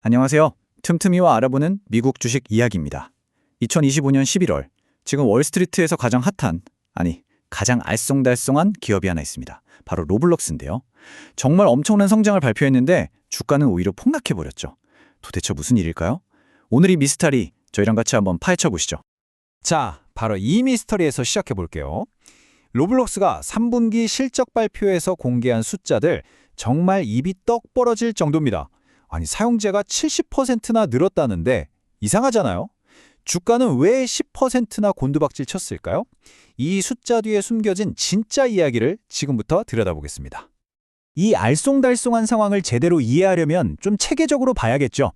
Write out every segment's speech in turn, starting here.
안녕하세요. 틈틈이와 알아보는 미국 주식 이야기입니다. 2025년 11월, 지금 월스트리트에서 가장 핫한, 아니, 가장 알쏭달쏭한 기업이 하나 있습니다. 바로 로블록스인데요. 정말 엄청난 성장을 발표했는데 주가는 오히려 폭락해버렸죠. 도대체 무슨 일일까요? 오늘 이 미스터리 저희랑 같이 한번 파헤쳐 보시죠. 자, 바로 이 미스터리에서 시작해 볼게요. 로블록스가 3분기 실적 발표에서 공개한 숫자들 정말 입이 떡 벌어질 정도입니다. 아니, 사용자가 70%나 늘었다는데 이상하잖아요? 주가는 왜 10%나 곤두박질 쳤을까요? 이 숫자 뒤에 숨겨진 진짜 이야기를 지금부터 들여다보겠습니다. 이 알쏭달쏭한 상황을 제대로 이해하려면 좀 체계적으로 봐야겠죠.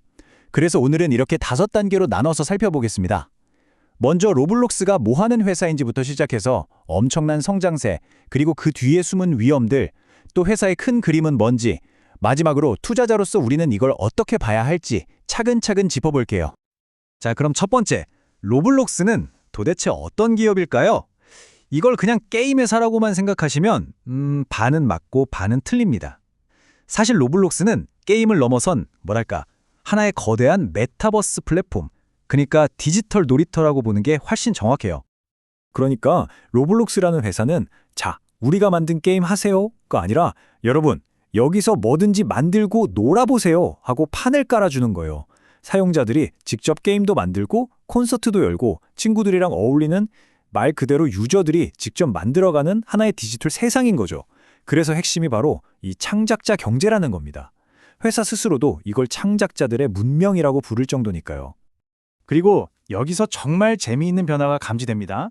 그래서 오늘은 이렇게 5단계로 나눠서 살펴보겠습니다. 먼저 로블록스가 뭐 하는 회사인지부터 시작해서 엄청난 성장세, 그리고 그 뒤에 숨은 위험들, 또 회사의 큰 그림은 뭔지, 마지막으로 투자자로서 우리는 이걸 어떻게 봐야 할지 차근차근 짚어볼게요. 자, 그럼 첫 번째, 로블록스는 도대체 어떤 기업일까요? 이걸 그냥 게임 회사라고만 생각하시면 반은 맞고 반은 틀립니다. 사실 로블록스는 게임을 넘어선 뭐랄까 하나의 거대한 메타버스 플랫폼, 그러니까 디지털 놀이터라고 보는 게 훨씬 정확해요. 그러니까 로블록스라는 회사는 자, 우리가 만든 게임 하세요가 아니라 여러분, 여기서 뭐든지 만들고 놀아보세요 하고 판을 깔아주는 거예요. 사용자들이 직접 게임도 만들고 콘서트도 열고 친구들이랑 어울리는 말 그대로 유저들이 직접 만들어가는 하나의 디지털 세상인 거죠. 그래서 핵심이 바로 이 창작자 경제라는 겁니다. 회사 스스로도 이걸 창작자들의 문명이라고 부를 정도니까요. 그리고 여기서 정말 재미있는 변화가 감지됩니다.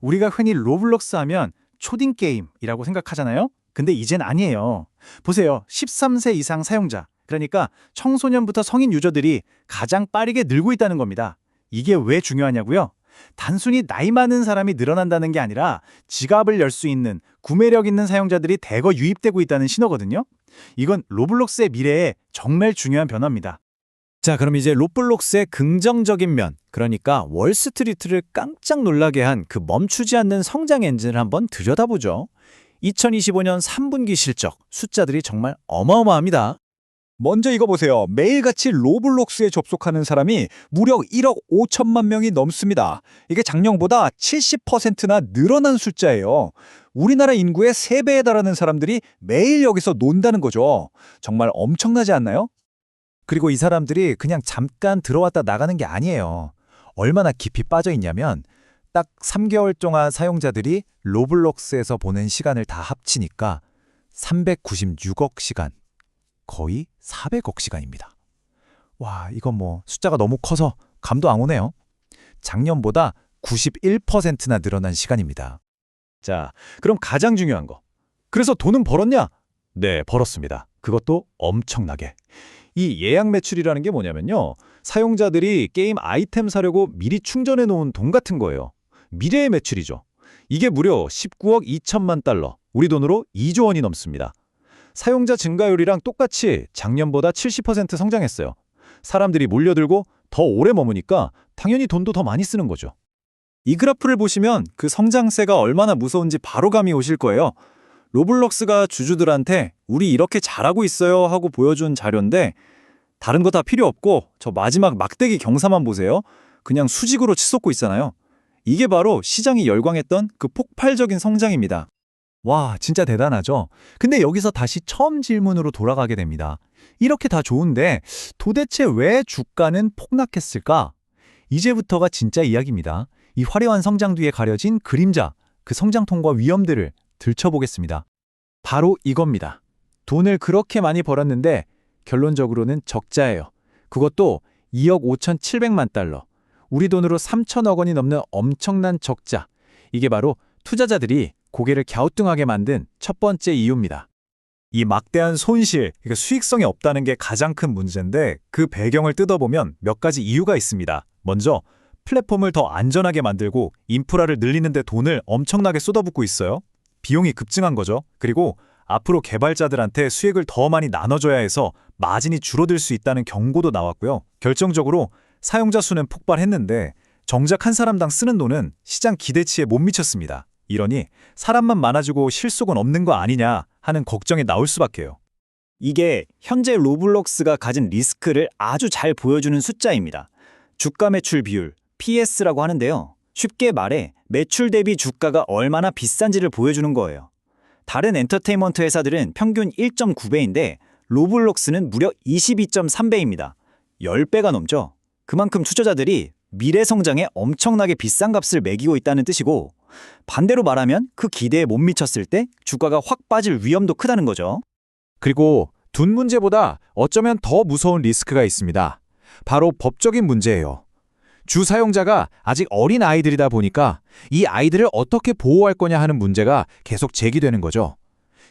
우리가 흔히 로블록스 하면 초딩 게임이라고 생각하잖아요. 근데 이젠 아니에요. 보세요. 13세 이상 사용자, 그러니까 청소년부터 성인 유저들이 가장 빠르게 늘고 있다는 겁니다. 이게 왜 중요하냐고요? 단순히 나이 많은 사람이 늘어난다는 게 아니라 지갑을 열 수 있는 구매력 있는 사용자들이 대거 유입되고 있다는 신호거든요. 이건 로블록스의 미래에 정말 중요한 변화입니다. 자, 그럼 이제 로블록스의 긍정적인 면, 그러니까 월스트리트를 깜짝 놀라게 한 그 멈추지 않는 성장 엔진을 한번 들여다보죠. 2025년 3분기 실적, 숫자들이 정말 어마어마합니다. 먼저 이거 보세요. 매일같이 로블록스에 접속하는 사람이 무려 1억 5천만 명이 넘습니다. 이게 작년보다 70%나 늘어난 숫자예요. 우리나라 인구의 3배에 달하는 사람들이 매일 여기서 논다는 거죠. 정말 엄청나지 않나요? 그리고 이 사람들이 그냥 잠깐 들어왔다 나가는 게 아니에요. 얼마나 깊이 빠져 있냐면 딱 3개월 동안 사용자들이 로블록스에서 보낸 시간을 다 합치니까 396억 시간, 거의 400억 시간입니다. 와, 이건 뭐 숫자가 너무 커서 감도 안 오네요. 작년보다 91%나 늘어난 시간입니다. 자, 그럼 가장 중요한 거. 그래서 돈은 벌었냐? 네, 벌었습니다. 그것도 엄청나게. 이 예약 매출이라는 게 뭐냐면요. 사용자들이 게임 아이템 사려고 미리 충전해 놓은 돈 같은 거예요. 미래의 매출이죠. 이게 무려 19억 2천만 달러, 우리 돈으로 2조 원이 넘습니다. 사용자 증가율이랑 똑같이 작년보다 70% 성장했어요. 사람들이 몰려들고 더 오래 머무니까 당연히 돈도 더 많이 쓰는 거죠. 이 그래프를 보시면 그 성장세가 얼마나 무서운지 바로 감이 오실 거예요. 로블록스가 주주들한테 우리 이렇게 잘하고 있어요 하고 보여준 자료인데 다른 거 다 필요 없고 저 마지막 막대기 경사만 보세요. 그냥 수직으로 치솟고 있잖아요. 이게 바로 시장이 열광했던 그 폭발적인 성장입니다. 와, 진짜 대단하죠? 근데 여기서 다시 처음 질문으로 돌아가게 됩니다. 이렇게 다 좋은데 도대체 왜 주가는 폭락했을까? 이제부터가 진짜 이야기입니다. 이 화려한 성장 뒤에 가려진 그림자, 그 성장통과 위험들을 들춰보겠습니다. 바로 이겁니다. 돈을 그렇게 많이 벌었는데 결론적으로는 적자예요. 그것도 2억 5,700만 달러. 우리 돈으로 3천억 원이 넘는 엄청난 적자. 이게 바로 투자자들이 고개를 갸우뚱하게 만든 첫 번째 이유입니다. 이 막대한 손실, 그러니까 수익성이 없다는 게 가장 큰 문제인데 그 배경을 뜯어보면 몇 가지 이유가 있습니다. 먼저 플랫폼을 더 안전하게 만들고 인프라를 늘리는 데 돈을 엄청나게 쏟아붓고 있어요. 비용이 급증한 거죠. 그리고 앞으로 개발자들한테 수익을 더 많이 나눠줘야 해서 마진이 줄어들 수 있다는 경고도 나왔고요. 결정적으로 사용자 수는 폭발했는데 정작 한 사람당 쓰는 돈은 시장 기대치에 못 미쳤습니다. 이러니 사람만 많아지고 실속은 없는 거 아니냐 하는 걱정이 나올 수밖에요. 이게 현재 로블록스가 가진 리스크를 아주 잘 보여주는 숫자입니다. 주가 매출 비율, PS라고 하는데요. 쉽게 말해 매출 대비 주가가 얼마나 비싼지를 보여주는 거예요. 다른 엔터테인먼트 회사들은 평균 1.9배인데 로블록스는 무려 22.3배입니다. 10배가 넘죠. 그만큼 투자자들이 미래 성장에 엄청나게 비싼 값을 매기고 있다는 뜻이고, 반대로 말하면 그 기대에 못 미쳤을 때 주가가 확 빠질 위험도 크다는 거죠. 그리고 돈 문제보다 어쩌면 더 무서운 리스크가 있습니다. 바로 법적인 문제예요. 주 사용자가 아직 어린 아이들이다 보니까 이 아이들을 어떻게 보호할 거냐 하는 문제가 계속 제기되는 거죠.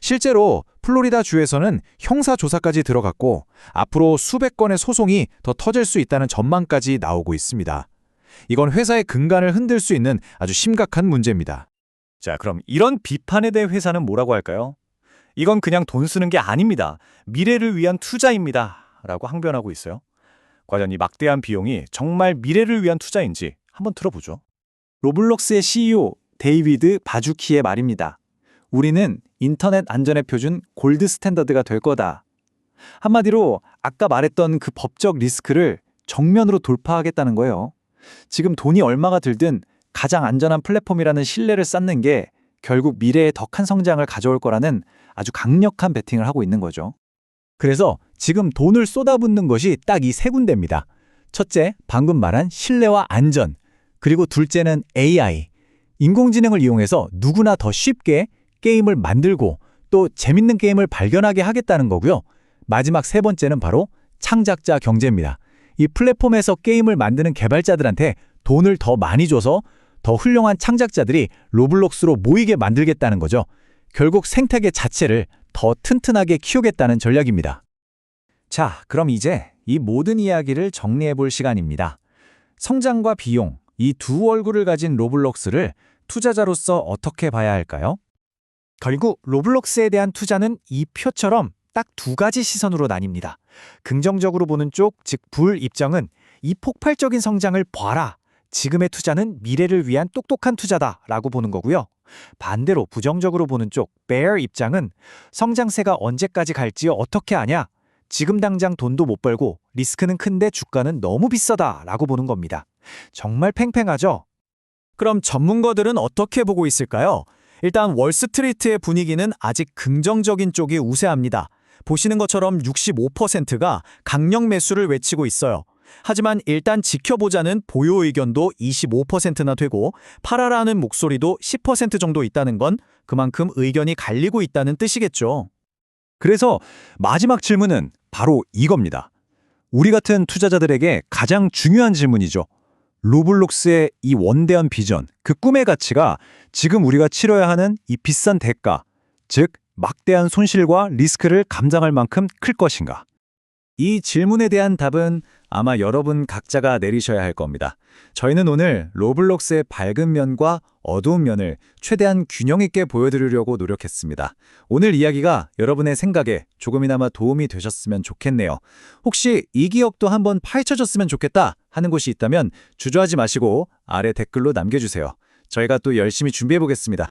실제로 플로리다 주에서는 형사 조사까지 들어갔고 앞으로 수백 건의 소송이 더 터질 수 있다는 전망까지 나오고 있습니다. 이건 회사의 근간을 흔들 수 있는 아주 심각한 문제입니다. 자, 그럼 이런 비판에 대해 회사는 뭐라고 할까요? 이건 그냥 돈 쓰는 게 아닙니다. 미래를 위한 투자입니다. 라고 항변하고 있어요. 과연 이 막대한 비용이 정말 미래를 위한 투자인지 한번 들어보죠. 로블록스의 CEO 데이비드 바주키의 말입니다. 우리는 인터넷 안전의 표준 골드 스탠더드가 될 거다. 한마디로 아까 말했던 그 법적 리스크를 정면으로 돌파하겠다는 거예요. 지금 돈이 얼마가 들든 가장 안전한 플랫폼이라는 신뢰를 쌓는 게 결국 미래에 더 큰 성장을 가져올 거라는 아주 강력한 베팅을 하고 있는 거죠. 그래서 지금 돈을 쏟아붓는 것이 딱 이 세 군데입니다. 첫째, 방금 말한 신뢰와 안전. 그리고 둘째는 AI. 인공지능을 이용해서 누구나 더 쉽게 게임을 만들고 또 재밌는 게임을 발견하게 하겠다는 거고요. 마지막 세 번째는 바로 창작자 경제입니다. 이 플랫폼에서 게임을 만드는 개발자들한테 돈을 더 많이 줘서 더 훌륭한 창작자들이 로블록스로 모이게 만들겠다는 거죠. 결국 생태계 자체를 더 튼튼하게 키우겠다는 전략입니다. 자, 그럼 이제 이 모든 이야기를 정리해 볼 시간입니다. 성장과 비용, 이 두 얼굴을 가진 로블록스를 투자자로서 어떻게 봐야 할까요? 결국 로블록스에 대한 투자는 이 표처럼 딱 두 가지 시선으로 나뉩니다. 긍정적으로 보는 쪽, 즉 불 입장은 이 폭발적인 성장을 봐라. 지금의 투자는 미래를 위한 똑똑한 투자다라고 보는 거고요. 반대로 부정적으로 보는 쪽, bear 입장은 성장세가 언제까지 갈지 어떻게 아냐? 지금 당장 돈도 못 벌고 리스크는 큰데 주가는 너무 비싸다라고 보는 겁니다. 정말 팽팽하죠? 그럼 전문가들은 어떻게 보고 있을까요? 일단 월스트리트의 분위기는 아직 긍정적인 쪽이 우세합니다. 보시는 것처럼 65%가 강력 매수를 외치고 있어요. 하지만 일단 지켜보자는 보유 의견도 25%나 되고 팔아라는 목소리도 10% 정도 있다는 건 그만큼 의견이 갈리고 있다는 뜻이겠죠. 그래서 마지막 질문은 바로 이겁니다. 우리 같은 투자자들에게 가장 중요한 질문이죠. 로블록스의 이 원대한 비전, 그 꿈의 가치가 지금 우리가 치러야 하는 이 비싼 대가, 즉 막대한 손실과 리스크를 감당할 만큼 클 것인가? 이 질문에 대한 답은 아마 여러분 각자가 내리셔야 할 겁니다. 저희는 오늘 로블록스의 밝은 면과 어두운 면을 최대한 균형 있게 보여드리려고 노력했습니다. 오늘 이야기가 여러분의 생각에 조금이나마 도움이 되셨으면 좋겠네요. 혹시 이 기억도 한번 파헤쳐졌으면 좋겠다 하는 곳이 있다면 주저하지 마시고 아래 댓글로 남겨주세요. 저희가 또 열심히 준비해보겠습니다.